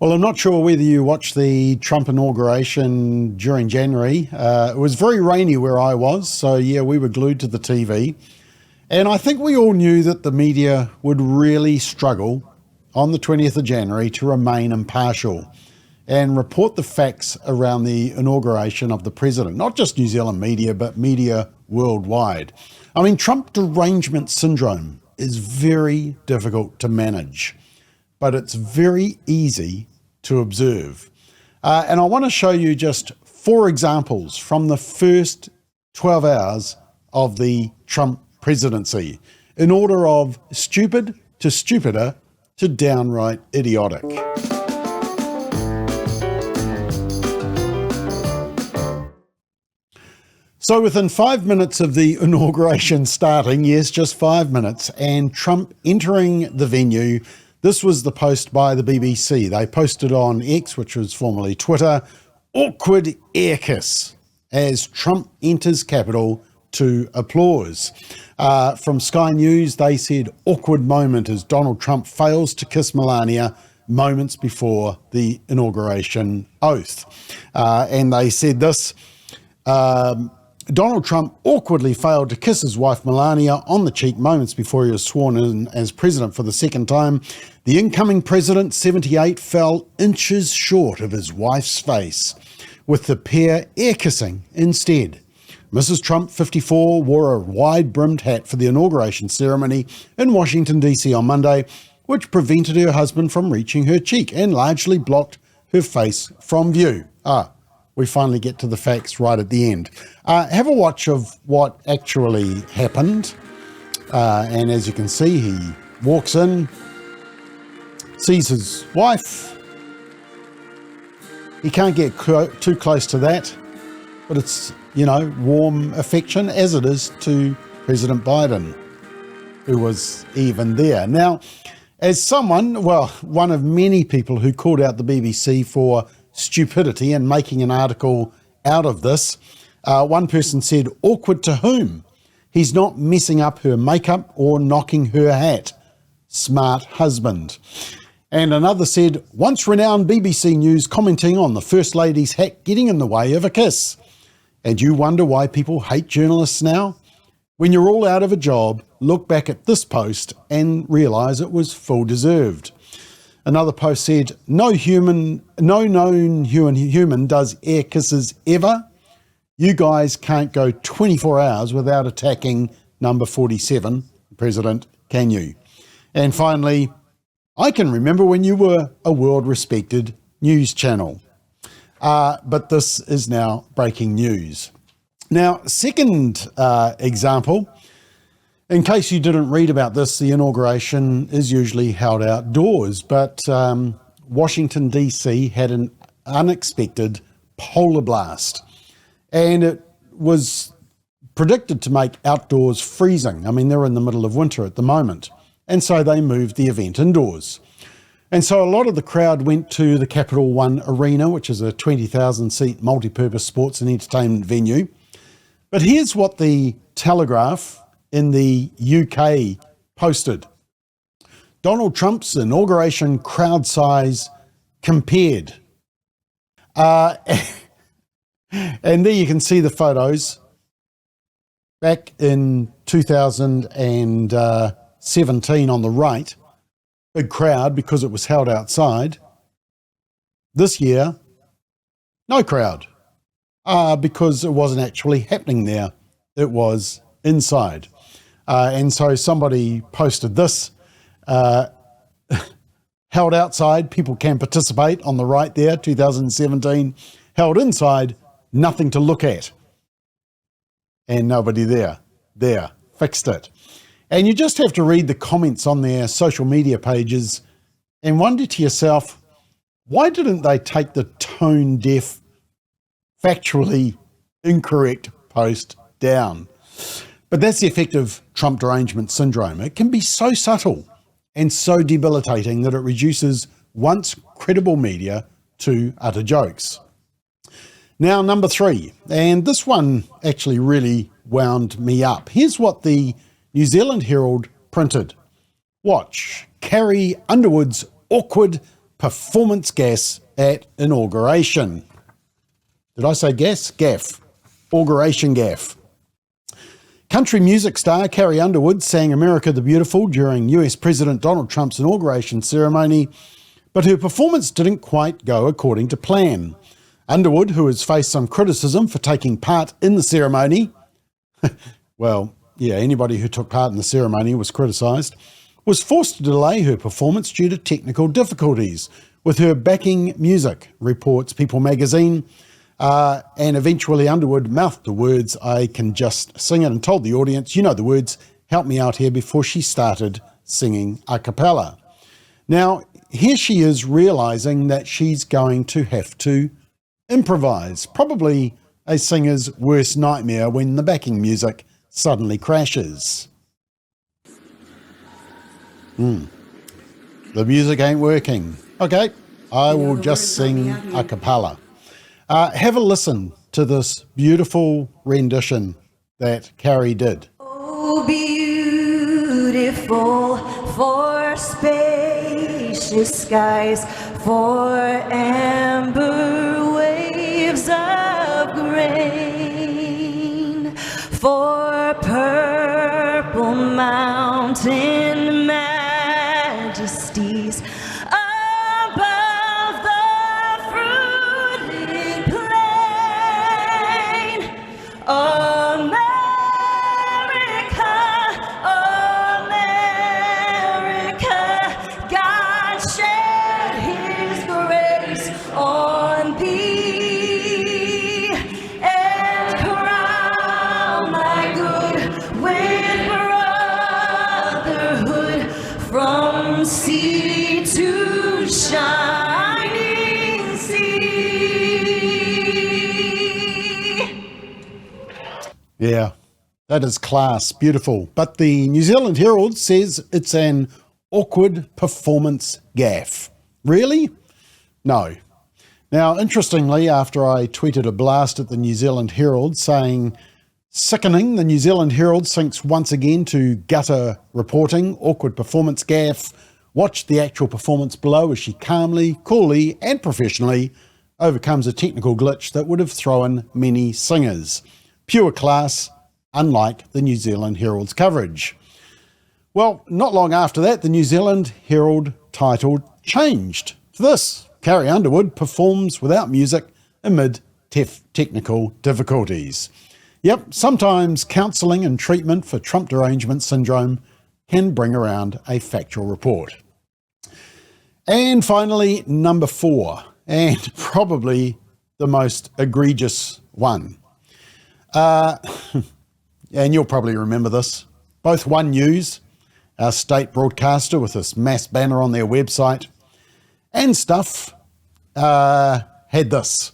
Well, I'm not sure whether you watched the Trump inauguration during January. It was very rainy where I was, so yeah, we were glued to the TV. And I think we all knew that the media would really struggle on the 20th of January to remain impartial and report the facts around the inauguration of the president, not just New Zealand media, but media worldwide. I mean, Trump derangement syndrome is very difficult to manage, but it's very easy to observe. And I want to show you just 4 examples from the first 12 hours of the Trump presidency, in order of stupid to stupider to downright idiotic. So within 5 minutes of the inauguration starting, yes, just 5 minutes, and Trump entering the venue, this was the post by the BBC. They posted on X, which was formerly Twitter, awkward air kiss as Trump enters Capitol to applause. From Sky News, they said awkward moment as Donald Trump fails to kiss Melania moments before the inauguration oath. And they said this, Donald Trump awkwardly failed to kiss his wife Melania on the cheek moments before he was sworn in as president for the second time. The incoming president, 78, fell inches short of his wife's face, with the pair air kissing instead. Mrs. Trump, 54, wore a wide-brimmed hat for the inauguration ceremony in Washington, D.C. on Monday, which prevented her husband from reaching her cheek and largely blocked her face from view. We finally get to the facts right at the end. Have a watch of what actually happened. And as you can see, he walks in, sees his wife. He can't get too close to that, but it's, warm affection, as it is to President Biden, who was even there. Now, as someone, one of many people who called out the BBC for stupidity and making an article out of this, one person said, awkward to whom? He's not messing up her makeup or knocking her hat. Smart husband. And another said, once renowned BBC News commenting on the First Lady's hat getting in the way of a kiss. And you wonder why people hate journalists now? When you're all out of a job, look back at this post and realise it was full deserved. Another post said, no known human does air kisses ever. You guys can't go 24 hours without attacking number 47, President, can you? And finally, I can remember when you were a world-respected news channel. But this is now breaking news. Now, second example, in case you didn't read about this, the inauguration is usually held outdoors, but Washington, D.C. had an unexpected polar blast, and it was predicted to make outdoors freezing. I mean, they're in the middle of winter at the moment, and so they moved the event indoors. And so a lot of the crowd went to the Capital One Arena, which is a 20,000-seat multi-purpose sports and entertainment venue. But here's what the Telegraph in the UK posted. Donald Trump's inauguration crowd size compared. And there you can see the photos. Back in 2017 on the right, big crowd because it was held outside. This year, no crowd, because it wasn't actually happening there. It was inside. And so somebody posted this, held outside, people can participate on the right there, 2017, held inside, nothing to look at. And nobody there, fixed it. And you just have to read the comments on their social media pages and wonder to yourself, why didn't they take the tone-deaf, factually incorrect post down? But that's the effect of Trump derangement syndrome. It can be so subtle and so debilitating that it reduces once credible media to utter jokes. Now, number 3, and this one actually really wound me up. Here's what the New Zealand Herald printed. Watch, Carrie Underwood's awkward performance gas at inauguration. Did I say gas? Gaff. Inauguration gaff. Country music star Carrie Underwood sang America the Beautiful during US President Donald Trump's inauguration ceremony, but her performance didn't quite go according to plan. Underwood, who has faced some criticism for taking part in the ceremony, well, yeah, anybody who took part in the ceremony was criticised, was forced to delay her performance due to technical difficulties with her backing music, reports People magazine. And eventually Underwood mouthed the words, "I can just sing it," and told the audience, "You know the words, help me out here," before she started singing a cappella. Now, here she is realising that she's going to have to improvise, probably a singer's worst nightmare when the backing music suddenly crashes. The music ain't working. Okay, I will just sing a cappella. Have a listen to this beautiful rendition that Carrie did. Oh, beautiful for spacious skies, for amber waves of grain, for purple mountain majesties above the fruited plain. America, America, God shed his grace on thee, and crown thy good with brotherhood from sea to shining sea. Yeah, that is class, beautiful. But the New Zealand Herald says it's an awkward performance gaffe. Really? No. Now, interestingly, after I tweeted a blast at the New Zealand Herald saying, "Sickening, the New Zealand Herald sinks once again to gutter reporting, awkward performance gaffe. Watch the actual performance below as she calmly, coolly and professionally overcomes a technical glitch that would have thrown many singers. Pure class, unlike the New Zealand Herald's coverage." Well, not long after that, the New Zealand Herald title changed to this: Carrie Underwood performs without music amid technical difficulties. Yep, sometimes counselling and treatment for Trump derangement syndrome can bring around a factual report. And finally, number 4, and probably the most egregious one. And you'll probably remember this. Both One News, our state broadcaster with this mass banner on their website, and Stuff had this: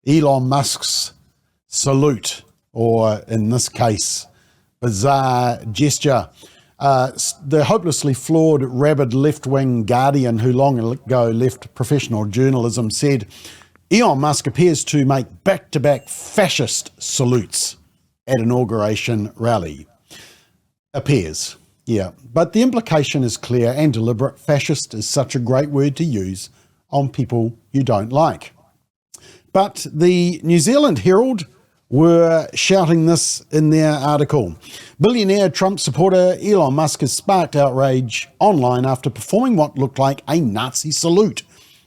Elon Musk's salute, or in this case, bizarre gesture. The hopelessly flawed, rabid left-wing Guardian, who long ago left professional journalism, said, "Elon Musk appears to make back-to-back fascist salutes at inauguration rally." Appears, yeah. But the implication is clear and deliberate. Fascist is such a great word to use on people you don't like. But the New Zealand Herald were shouting this in their article: "Billionaire Trump supporter Elon Musk has sparked outrage online after performing what looked like a Nazi salute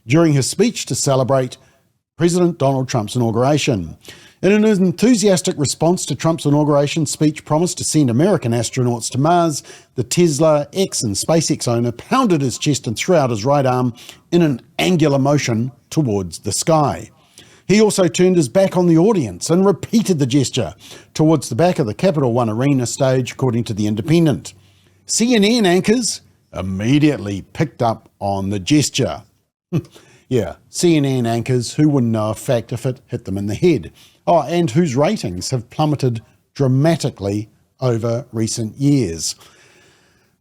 during his speech to celebrate President Donald Trump's inauguration. In an enthusiastic response to Trump's inauguration speech promised to send American astronauts to Mars, the Tesla X and SpaceX owner pounded his chest and threw out his right arm in an angular motion towards the sky. He also turned his back on the audience and repeated the gesture towards the back of the Capital One Arena stage, according to The Independent. CNN anchors immediately picked up on the gesture." Yeah, CNN anchors who wouldn't know a fact if it hit them in the head. Oh, and whose ratings have plummeted dramatically over recent years.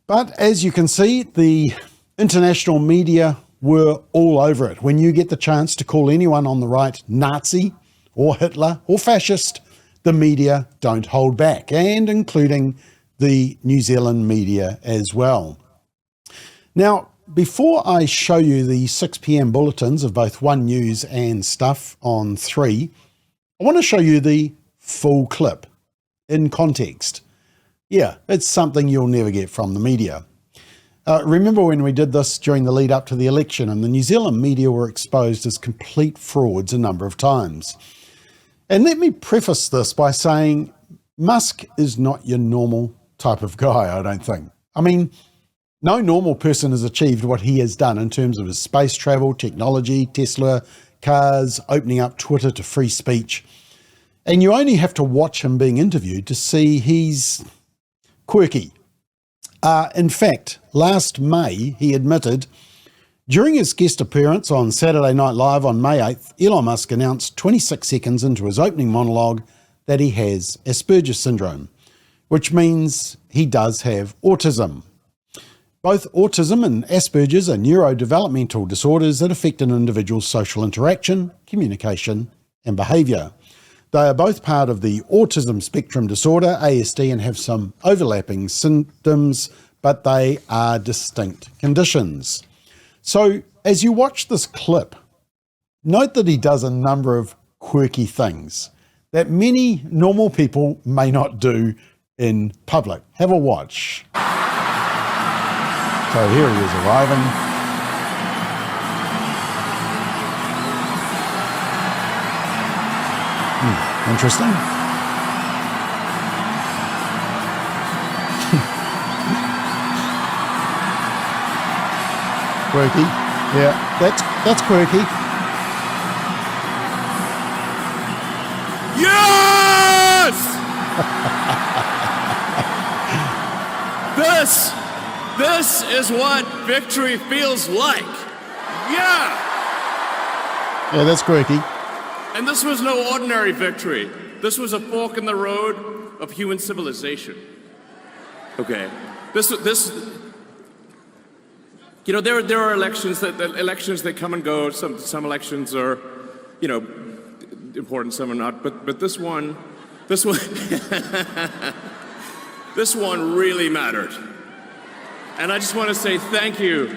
But as you can see, the international media were all over it. When you get the chance to call anyone on the right Nazi or Hitler or fascist, the media don't hold back, and including the New Zealand media as well. Now, before I show you the 6 p.m. bulletins of both One News and Stuff on 3, I want to show you the full clip in context. Yeah, it's something you'll never get from the media. Remember when we did this during the lead up to the election and the New Zealand media were exposed as complete frauds a number of times? And let me preface this by saying Musk is not your normal type of guy, I don't think. I mean, no normal person has achieved what he has done in terms of his space travel, technology, Tesla, cars, opening up Twitter to free speech. And you only have to watch him being interviewed to see he's quirky. In fact, last May, he admitted during his guest appearance on Saturday Night Live on May 8th, Elon Musk announced 26 seconds into his opening monologue that he has Asperger's syndrome, which means he does have autism. Both autism and Asperger's are neurodevelopmental disorders that affect an individual's social interaction, communication, and behaviour. They are both part of the autism spectrum disorder, ASD, and have some overlapping symptoms, but they are distinct conditions. So as you watch this clip, note that he does a number of quirky things that many normal people may not do in public. Have a watch. So here he is arriving. Interesting. Quirky. Yeah, that's quirky. Yes! This is what victory feels like. Yeah! Yeah, that's quirky. And this was no ordinary victory. This was a fork in the road of human civilization. Okay. You know, there are elections that come and go. Some elections are, you know, important, some are not. But this one this one really mattered. And I just want to say thank you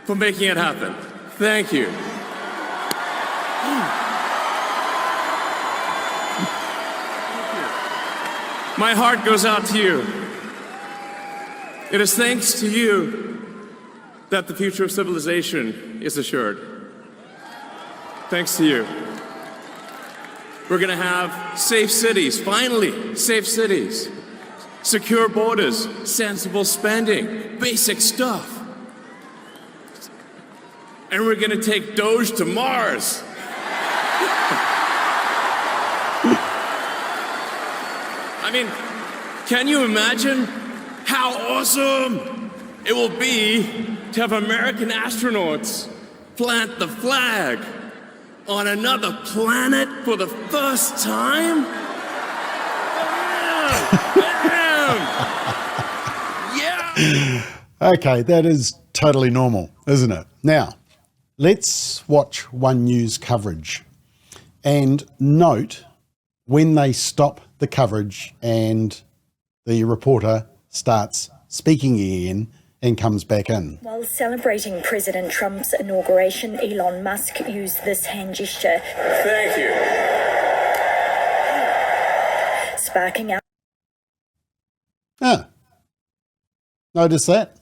for making it happen. Thank you. My heart goes out to you. It is thanks to you that the future of civilization is assured. Thanks to you. We're going to have safe cities, finally, safe cities. Secure borders, sensible spending, basic stuff. And we're going to take Doge to Mars. I mean, can you imagine how awesome it will be to have American astronauts plant the flag on another planet for the first time? Yeah! Okay, that is totally normal, isn't it? Now, let's watch One News coverage and note when they stop the coverage and the reporter starts speaking again and comes back in. While celebrating President Trump's inauguration, Elon Musk used this hand gesture. Thank you. Sparking out. Notice that?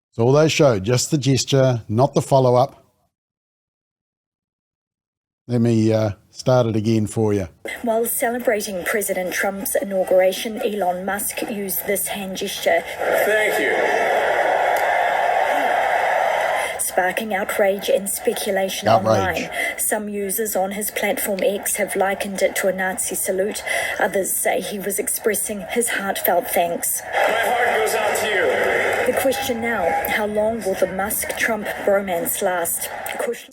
It's all they showed, just the gesture, not the follow-up. Let me start it again for you. While celebrating President Trump's inauguration, Elon Musk used this hand gesture. Thank you. Sparking outrage and speculation online. Some users on his platform X have likened it to a Nazi salute. Others say he was expressing his heartfelt thanks. My heart goes out to you. The question now, how long will the Musk-Trump bromance last?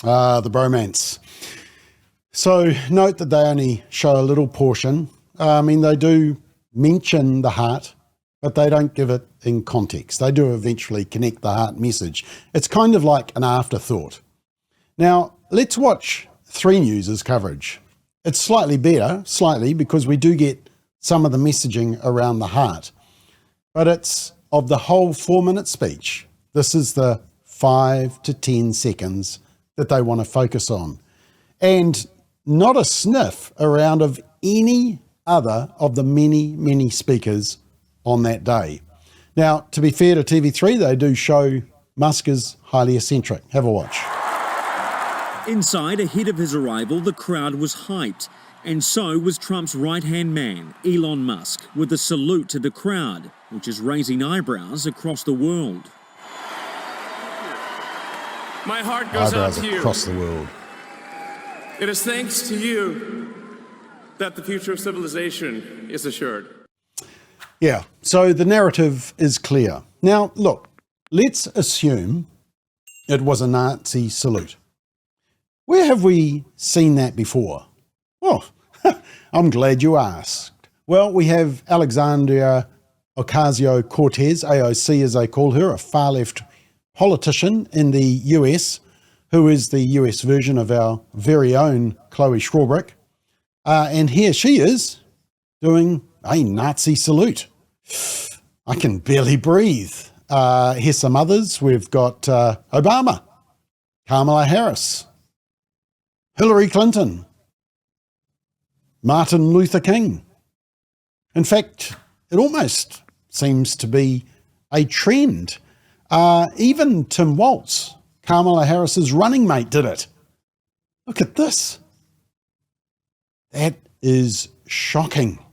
The bromance. So note that they only show a little portion. I mean, they do mention the heart, but they don't give it in context. They do eventually connect the heart message. It's kind of like an afterthought. Now, let's watch 3 News' coverage. It's slightly better, because we do get some of the messaging around the heart. But it's of the whole 4-minute speech. This is the 5 to 10 seconds that they want to focus on, and not a sniff around of any other of the many, many speakers on that day. Now, to be fair to TV3, they do show Musk is highly eccentric. Have a watch. Inside, ahead of his arrival, the crowd was hyped, and so was Trump's right-hand man, Elon Musk, with a salute to the crowd, which is raising eyebrows across the world. My heart goes out Eyebrows to you. across the world. It is thanks to you that the future of civilization is assured. Yeah, so the narrative is clear. Now, look, let's assume it was a Nazi salute. Where have we seen that before? Well, I'm glad you asked. Well, we have Alexandria Ocasio-Cortez, AOC as they call her, a far-left politician in the US, who is the US version of our very own Chloe Schwarbrick. And here she is doing a Nazi salute. I can barely breathe. Here's some others. We've got Obama, Kamala Harris, Hillary Clinton, Martin Luther King. In fact, it almost seems to be a trend. Even Tim Walz, Kamala Harris's running mate, did it. Look at this. That is shocking.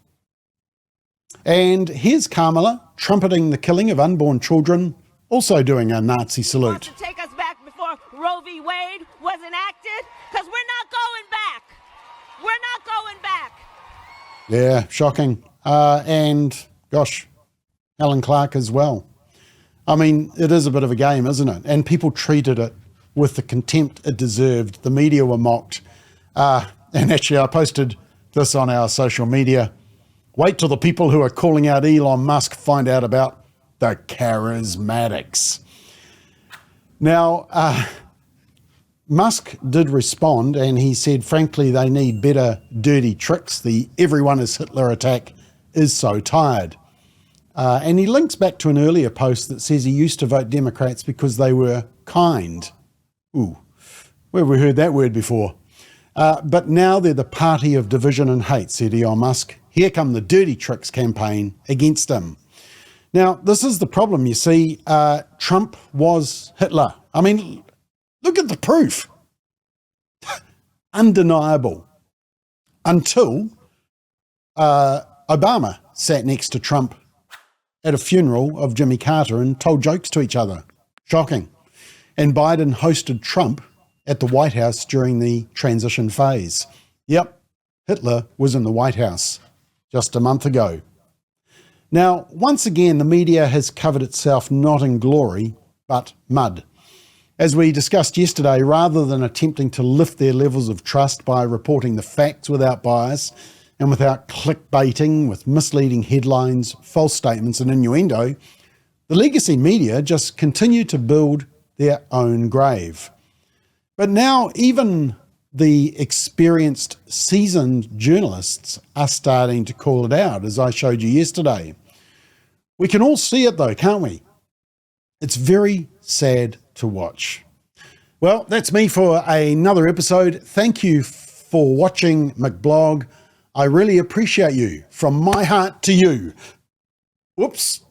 And here's Kamala trumpeting the killing of unborn children, also doing a Nazi salute. To take us back before Roe v. Wade was enacted, because we're not going back. We're not going back. Yeah, shocking. And gosh, Helen Clark as well. I mean, it is a bit of a game, isn't it? And people treated it with the contempt it deserved. The media were mocked. And actually, I posted this on our social media. Wait till the people who are calling out Elon Musk find out about the charismatics. Now, Musk did respond, and he said, frankly, they need better dirty tricks. The everyone is Hitler attack is so tired. And he links back to an earlier post that says he used to vote Democrats because they were kind. Ooh, where have we heard that word before? But now they're the party of division and hate, said Elon Musk. Here come the dirty tricks campaign against him. Now, this is the problem, you see. Trump was Hitler. I mean, look at the proof. Undeniable. Until Obama sat next to Trump at a funeral of Jimmy Carter and told jokes to each other. Shocking. And Biden hosted Trump at the White House during the transition phase. Yep, Hitler was in the White House just a month ago. Now, once again, the media has covered itself not in glory, but mud. As we discussed yesterday, rather than attempting to lift their levels of trust by reporting the facts without bias and without clickbaiting with misleading headlines, false statements and innuendo, the legacy media just continue to build their own grave. But now even the experienced, seasoned journalists are starting to call it out, as I showed you yesterday. We can all see it though, can't we? It's very sad to watch. Well, that's me for another episode. Thank you for watching McBlog. I really appreciate you. From my heart to you. Whoops.